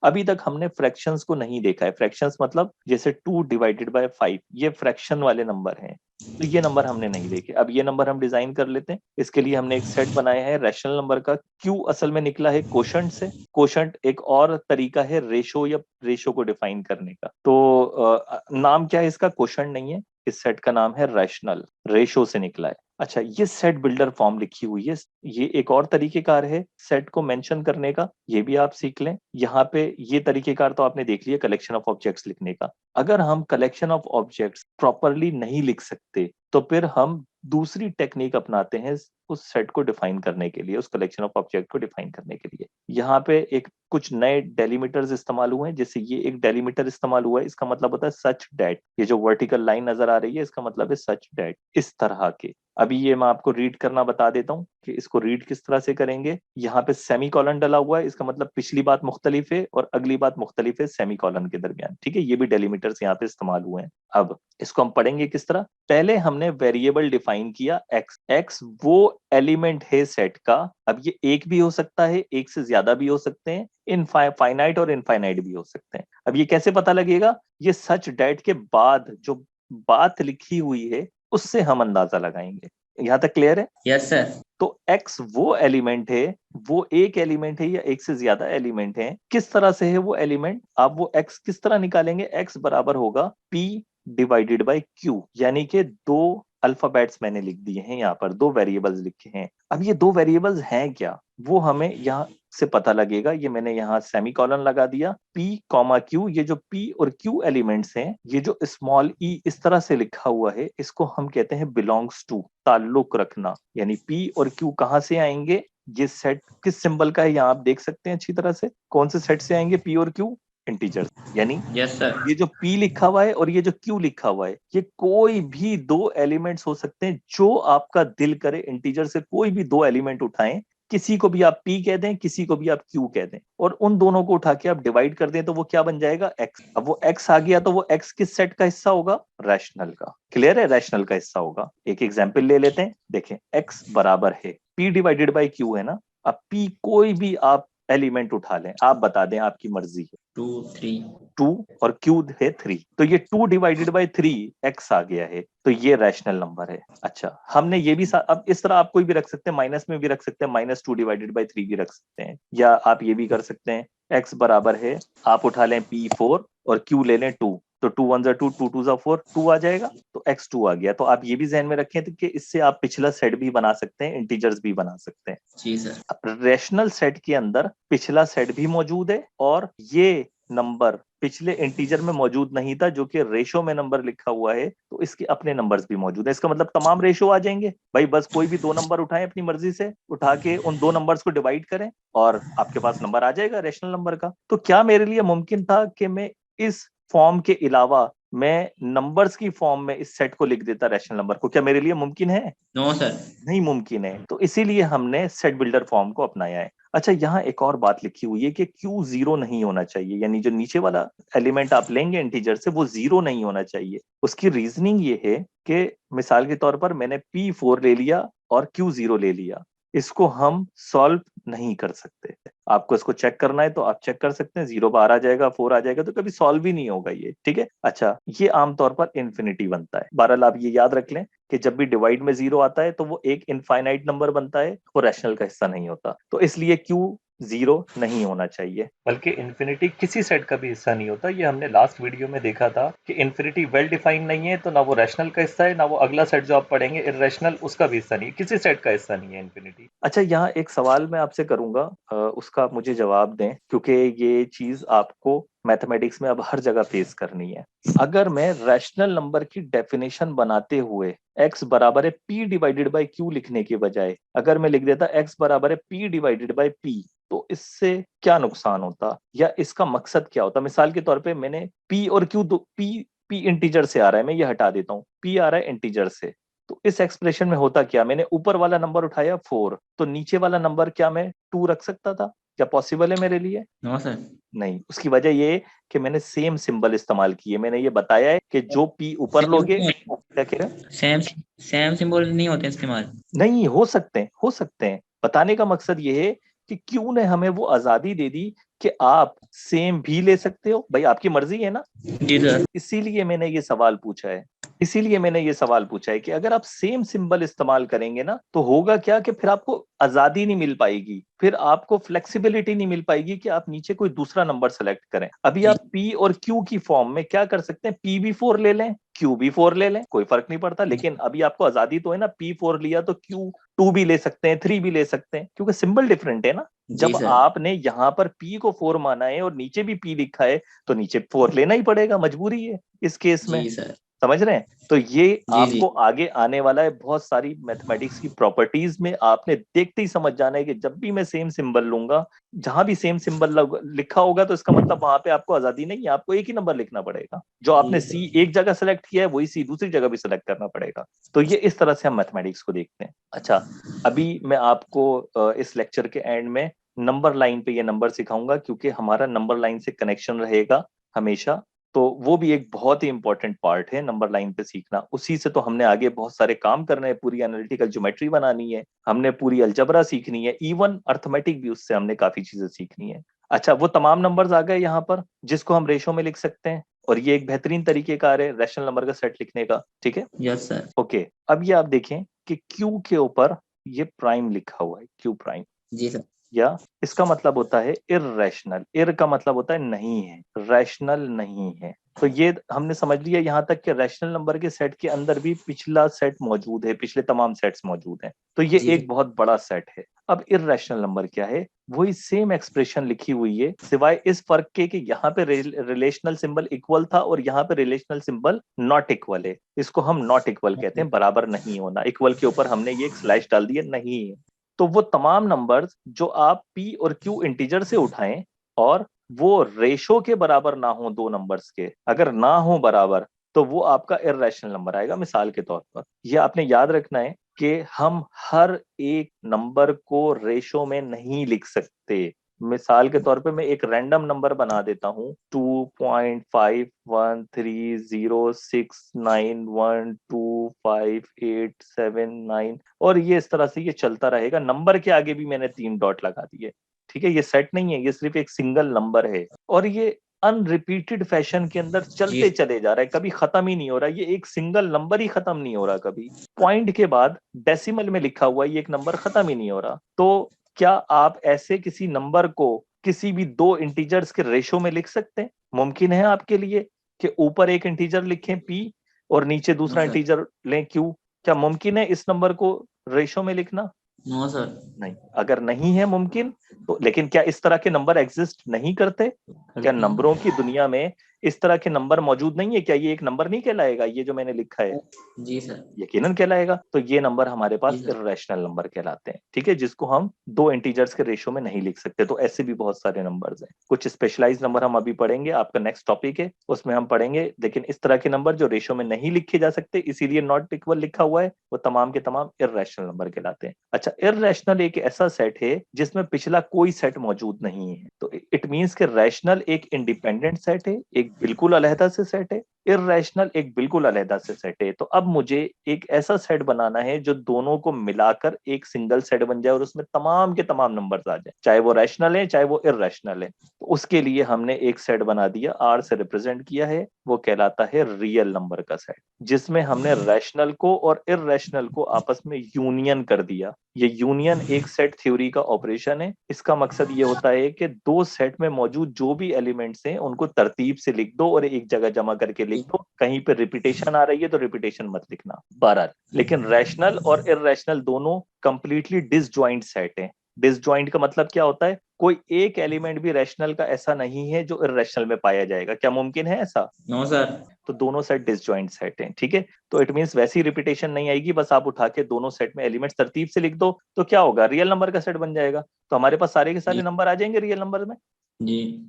अभी तक हमने फ्रैक्शंस को नहीं देखा है। फ्रैक्शंस मतलब जैसे 2/5, ये फ्रैक्शन वाले नंबर हैं, तो ये नंबर हमने नहीं देखे। अब ये नंबर हम डिजाइन कर लेते हैं। इसके लिए हमने एक सेट बनाया है रैशनल नंबर का। क्यू असल में निकला है कोशंट से। कोशंट एक और तरीका है रेशो या रेशो को डिफाइन करने का। तो नाम क्या है इसका? कोशंट नहीं है, इस सेट का नाम है रैशनल, रेशो से निकला है। अच्छा, ये सेट बिल्डर फॉर्म लिखी हुई है, ये एक और तरीकेकार है सेट को मेंशन करने का, ये भी आप सीख लें। यहाँ पे ये तरीकेकार तो आपने देख लिया कलेक्शन ऑफ ऑब्जेक्ट्स लिखने का। अगर हम कलेक्शन ऑफ ऑब्जेक्ट्स प्रॉपरली नहीं लिख सकते तो फिर हम दूसरी टेक्निक अपनाते हैं उस सेट को डिफाइन करने के लिए, उस कलेक्शन ऑफ ऑब्जेक्ट को डिफाइन करने के लिए। यहाँ पे एक कुछ नए डेलीमीटर्स इस्तेमाल हुए हैं, जैसे ये एक डेलीमीटर इस्तेमाल हुआ है, इसका मतलब होता है सच डेट। ये जो वर्टिकल लाइन नजर आ रही है इसका मतलब है सच डेट, इस तरह के। अभी ये मैं आपको रीड करना बता देता हूँ कि इसको रीड किस तरह से करेंगे। यहाँ पे सेमी कॉलन डला हुआ है, इसका मतलब पिछली बात मुख्तलिफ है और अगली बात मुख्तलिफ है सेमी कॉलन के दरमियान, ठीक है। ये भी डेलीमीटर्स यहाँ पे इस्तेमाल हुए हैं। अब इसको हम पढ़ेंगे किस तरह। पहले हमने वेरिएबल डिफाइन किया एक्स। एक्स वो एलिमेंट है सेट का। अब ये एक भी हो सकता है, एक से ज्यादा भी हो सकते हैं, फाइनाइट और इनफाइनाइट भी हो सकते हैं। अब ये कैसे पता लगेगा? ये सच डेट के बाद जो बात लिखी हुई है उससे हम अंदाजा लगाएंगे। यहां तक क्लियर है? Yes sir. तो x वो एलिमेंट है, वो एक एलिमेंट है या एक से ज्यादा एलिमेंट है, किस तरह से है वो एलिमेंट, आप वो x किस तरह निकालेंगे? x बराबर होगा p डिवाइडेड बाय q, यानी कि दो अल्फाबेट्स मैंने लिख दिए हैं यहाँ पर, दो वेरिएबल्स लिखे हैं। अब ये दो वेरिएबल्स हैं क्या, वो हमें यहाँ से पता लगेगा। ये मैंने यहाँ सेमी कॉलन लगा दिया, p कॉमा q। ये जो p और q एलिमेंट्स हैं, ये जो स्मॉल e इस तरह से लिखा हुआ है, इसको हम कहते हैं बिलोंग्स टू, ताल्लुक रखना। यानी p और q कहाँ से आएंगे? ये सेट किस सिंबल का है यहाँ आप देख सकते हैं अच्छी तरह से। कौन से सेट से आएंगे p और q? इंटीजर्स। यानी यस सर। ये जो p लिखा हुआ है और ये जो q लिखा हुआ है, ये कोई भी दो एलिमेंट्स हो सकते हैं जो आपका दिल करे। इंटीजर से कोई भी दो एलिमेंट उठाएं, किसी को भी आप p कह दें, किसी को भी आप q कह दें, और उन दोनों को उठा के आप डिवाइड कर दें तो वो क्या बन जाएगा? x। अब वो x आ गया तो वो x किस सेट का हिस्सा होगा? रैशनल का। क्लियर है? रैशनल का हिस्सा होगा। एक एग्जांपल ले लेते हैं, देखें x बराबर है p डिवाइडेड बाई q है ना। अब p कोई भी आप एलिमेंट उठा लें, आप बता दें, आपकी मर्जी है। 2 3। 2 और q है 3, तो ये 2 डिवाइडेड बाई 3 x आ गया है, तो ये रैशनल नंबर है। अच्छा, हमने ये भी अब इस तरह आप कोई भी रख सकते हैं, माइनस में भी रख सकते हैं, -2 डिवाइडेड बाई 3 भी रख सकते हैं, या आप ये भी कर सकते हैं x बराबर है, आप उठा लें p4 और q ले लें 2, तो 2 1 2 2 2 4 2 आ जाएगा, तो x2 आ गया। तो आप ये भी ध्यान में रखें कि इससे आप पिछला सेट भी बना सकते हैं, इंटीजर्स भी बना सकते हैं। जी सर। रेशनल सेट के अंदर पिछला सेट भी मौजूद है, और ये नंबर पिछले इंटीजर में मौजूद नहीं था जो कि रेशो में नंबर लिखा हुआ है, तो इसके अपने नंबर्स भी मौजूद है। इसका मतलब तमाम रेशो आ जाएंगे भाई, बस कोई भी दो नंबर उठाएं अपनी मर्जी से, उठा के उन दो नंबर्स को डिवाइड करें और आपके पास नंबर आ जाएगा रेशनल नंबर का। तो क्या मेरे लिए मुमकिन था कि मैं इस फॉर्म के अलावा मैं नंबर्स की फॉर्म में इस सेट को लिख देता रैशनल नंबर को? क्या मेरे लिए मुमकिन है? No sir. नहीं मुमकिन है। तो इसीलिए हमने सेट बिल्डर फॉर्म को अपनाया है। अच्छा, यहाँ एक और बात लिखी हुई है कि क्यू जीरो नहीं होना चाहिए, यानी जो नीचे वाला एलिमेंट आप लेंगे इंटीजर से वो जीरो नहीं होना चाहिए। उसकी रीजनिंग ये है कि मिसाल के तौर पर मैंने P4 ले लिया और Q0 ले लिया, इसको हम सॉल्व नहीं कर सकते। आपको इसको चेक करना है तो आप चेक कर सकते हैं, 0 बाहर आ जाएगा, 4 आ जाएगा, तो कभी सॉल्व ही नहीं होगा ये, ठीक है। अच्छा, ये आमतौर पर इन्फिनिटी बनता है। बहरहाल आप ये याद रख लें कि जब भी डिवाइड में 0 आता है तो वो एक इनफाइनाइट नंबर बनता है, वो रैशनल का हिस्सा नहीं होता। तो इसलिए क्यू 0 नहीं होना चाहिए, बल्कि इन्फिनिटी किसी सेट का भी हिस्सा नहीं होता। ये हमने लास्ट वीडियो में देखा था कि इन्फिनिटी वेल डिफाइंड नहीं है, तो ना वो रैशनल का हिस्सा है, ना वो अगला सेट जो आप पढ़ेंगे इररेशनल उसका भी हिस्सा नहीं है, किसी सेट का हिस्सा नहीं है इन्फिनिटी। अच्छा, यहाँ एक सवाल मैं आपसे करूंगा, उसका आप मुझे जवाब दें, क्योंकि ये चीज आपको मैथमेटिक्स में अब हर जगह फेस करनी है। अगर मैं रैशनल नंबर की डेफिनेशन बनाते हुए x बराबर है p डिवाइडेड बाई q लिखने के बजाय अगर मैं लिख देता x बराबर है p डिवाइडेड बाई p, तो इससे क्या नुकसान होता या इसका मकसद क्या होता? मिसाल के तौर पे मैंने p और q दो, p इंटीजर से आ रहा है, मैं ये हटा देता हूँ, p आ रहा है इंटीजर से, तो इस एक्सप्रेशन में होता क्या? मैंने ऊपर वाला नंबर उठाया 4, तो नीचे वाला नंबर क्या मैं 2 रख सकता था? क्या पॉसिबल है मेरे लिए? No sir. नहीं। उसकी वजह ये है कि मैंने सेम सिंबल इस्तेमाल किए। मैंने ये बताया है कि जो p ऊपर सेम लोगे, क्या कह रहे हैं? सेम सेम सिंबल नहीं होते इस्तेमाल। नहीं, हो सकते हैं, हो सकते हैं। बताने का मकसद ये है कि क्यू ने हमें वो आजादी दे दी कि आप सेम भी ले सकते हो, भाई आपकी मर्जी है ना। जी सर। इसीलिए मैंने ये सवाल पूछा है, इसीलिए मैंने ये सवाल पूछा है कि अगर आप सेम सिंबल इस्तेमाल करेंगे ना तो होगा क्या कि फिर आपको आजादी नहीं मिल पाएगी, फिर आपको फ्लेक्सिबिलिटी नहीं मिल पाएगी कि आप नीचे कोई दूसरा नंबर सेलेक्ट करें। अभी आप पी और क्यू की फॉर्म में क्या कर सकते हैं, पी भी 4 ले लें, क्यू भी 4 ले लें, कोई फर्क नहीं पड़ता। लेकिन अभी आपको आजादी तो है ना, पी 4 लिया तो क्यू 2 भी ले सकते हैं, 3 भी ले सकते हैं, क्योंकि सिंबल डिफरेंट है ना। जी जब सर। आपने यहां पर पी को 4 माना है और नीचे भी पी लिखा है तो नीचे 4 लेना ही पड़ेगा, मजबूरी है इस केस में। जी सर। समझ रहे हैं? तो ये जी जी। आपको आगे आने वाला है, बहुत सारी मैथमेटिक्स की प्रॉपर्टीज में आपने देखते ही समझ जाना है कि जब भी मैं सेम सिंबल लूंगा, जहां भी सेम सिंबल लिखा होगा तो इसका मतलब वहां पे आपको आजादी नहीं है, आपको एक ही नंबर लिखना पड़ेगा। जो आपने जी सी सर। एक जगह सेलेक्ट किया है वही सी दूसरी जगह भी सेलेक्ट करना पड़ेगा। तो ये इस तरह से हम मैथमेटिक्स को देखते हैं। अच्छा, अभी मैं आपको इस लेक्चर के एंड में नंबर लाइन पे ये नंबर सिखाऊंगा, क्योंकि हमारा नंबर लाइन से कनेक्शन रहेगा हमेशा। तो वो भी एक बहुत ही इंपॉर्टेंट पार्ट है नंबर लाइन पे सीखना। उसी से तो हमने आगे बहुत सारे काम करने हैं, पूरी एनालिटिकल ज्योमेट्री बनानी है, हमने पूरी अलजबरा सीखनी है, इवन अर्थमेटिक भी उससे हमने काफी चीजें सीखनी है। अच्छा, वो तमाम नंबर्स आ गए यहाँ पर जिसको हम रेशो में लिख सकते हैं, और ये एक बेहतरीन तरीके कार है रैशनल नंबर का सेट लिखने का। ठीक है, यस सर। ओके। अब ये आप देखें कि क्यू के ऊपर ये प्राइम लिखा हुआ है, क्यू प्राइम, जी सर। या इसका मतलब होता है इर्रेशनल। इर का मतलब होता है नहीं है, रैशनल नहीं है। तो ये हमने समझ लिया यहाँ तक कि रैशनल नंबर के सेट के अंदर भी पिछला सेट मौजूद है, पिछले तमाम सेट्स मौजूद हैं, तो ये जी एक बहुत बड़ा सेट है। अब इर्रेशनल नंबर क्या है, वही सेम एक्सप्रेशन लिखी हुई है, सिवाय इस फर्क के कि यहाँ पे रिलेशनल सिंबल इक्वल था और यहाँ पे रिलेशनल सिंबल नॉट इक्वल है। इसको हम नॉट इक्वल कहते हैं, बराबर नहीं होना। इक्वल के ऊपर हमने ये एक स्लैश डाल दिया, नहीं है। तो वो तमाम नंबर्स जो आप पी और क्यू इंटीजर से उठाएं और वो रेशो के बराबर ना हो, दो नंबर्स के अगर ना हो बराबर, तो वो आपका इर्रेशनल नंबर आएगा। मिसाल के तौर पर ये आपने याद रखना है कि हम हर एक नंबर को रेशो में नहीं लिख सकते। मिसाल के तौर पे मैं एक रैंडम नंबर बना देता हूँ, 2.513069125879, और ये इस तरह से ये चलता रहेगा। नंबर के आगे भी मैंने 3 डॉट लगा दिए। ठीक है, ये सेट नहीं है, ये सिर्फ एक सिंगल नंबर है, और ये अनरिपीटेड फैशन के अंदर जी चलते चले जा रहा है, कभी खत्म ही नहीं हो रहा। ये एक सिंगल नंबर ही खत्म नहीं हो रहा कभी। पॉइंट के बाद डेसिमल में लिखा हुआ ये एक नंबर खत्म ही नहीं हो रहा। तो क्या आप ऐसे किसी नंबर को किसी भी दो इंटीजर्स के रेशो में लिख सकते हैं? मुमकिन है आपके लिए कि ऊपर एक इंटीजर लिखें पी और नीचे नो दूसरा सर। इंटीजर लें क्यू? क्या मुमकिन है इस नंबर को रेशो में लिखना? No sir. नहीं। अगर नहीं है मुमकिन तो, लेकिन क्या इस तरह के नंबर एग्जिस्ट नहीं करते? क्या करते नंबरों की हैं। दुनिया में इस तरह के नंबर मौजूद नहीं है? क्या ये एक नंबर नहीं कहलाएगा, ये जो मैंने लिखा है? जी सर। यकीनन कहलाएगा। तो ये नंबर हमारे जी पास सर। इर्रेशनल नंबर कहलाते हैं। ठीक है, जिसको हम दो इंटीजर्स के रेशो में नहीं लिख सकते। तो ऐसे भी बहुत सारे नंबर्स हैं। कुछ स्पेशलाइज नंबर हम अभी पढ़ेंगे, आपका नेक्स्ट टॉपिक है उसमें हम पढ़ेंगे। लेकिन इस तरह के नंबर जो रेशो में नहीं लिखे जा सकते, इसीलिए नॉट इक्वल लिखा हुआ है, वो तमाम के तमाम इर्रेशनल नंबर कहलाते हैं। अच्छा, इर्रेशनल एक ऐसा सेट है जिसमें पिछला कोई सेट मौजूद नहीं है। तो इट मींस के रैशनल एक इंडिपेंडेंट सेट है, एक बिल्कुल अलहदा से सेट है, इर्रेशनल एक बिल्कुल अलहदा से सेट है। तो अब मुझे एक ऐसा सेट बनाना है जो दोनों को मिलाकर एक सिंगल सेट बन जाए और उसमें तमाम के तमाम नंबर्स आ जाए, चाहे वो रैशनल है चाहे वो इर्रेशनल है। तो उसके लिए हमने एक सेट बना दिया, आर से रिप्रेजेंट किया है, वो कहलाता है रियल नंबर का सेट, जिसमें हमने रैशनल को और इर्रेशनल को आपस में यूनियन कर दिया। ये यूनियन एक सेट थ्योरी का ऑपरेशन है। इसका मकसद ये होता है कि दो सेट में मौजूद जो भी एलिमेंट्स हैं उनको तरतीब से लिख दो और एक जगह जमा करके लिख दो। कहीं पे रिपीटेशन आ रही है तो रिपीटेशन मत लिखना, बहरहाल। लेकिन रैशनल और इर्रेशनल दोनों कंप्लीटली डिसजॉइंट सेट हैं। डिसजॉइंट का मतलब क्या होता है, कोई एक एलिमेंट भी रैशनल का ऐसा नहीं है जो इर्रेशनल में पाया जाएगा। क्या मुमकिन है ऐसा? No sir. तो दोनों सेट डिसजॉइंट सेट हैं। ठीक है, तो इट मींस वैसी रिपीटेशन नहीं आएगी, बस आप उठा के दोनों सेट में एलिमेंट्स तरतीब से लिख दो तो क्या होगा, रियल नंबर का सेट बन जाएगा। तो हमारे पास सारे के सारे जी नंबर आ जाएंगे रियल नंबर में। जी।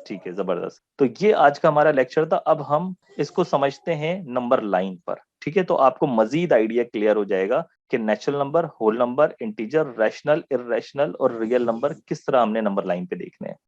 ठीक है, जबरदस्त। तो ये आज का हमारा लेक्चर था। अब हम इसको समझते हैं नंबर लाइन पर। ठीक है, तो आपको मजीद आइडिया क्लियर हो जाएगा कि natural number, whole number, integer, rational, irrational और रियल नंबर किस तरह हमने नंबर लाइन पे देखने हैं।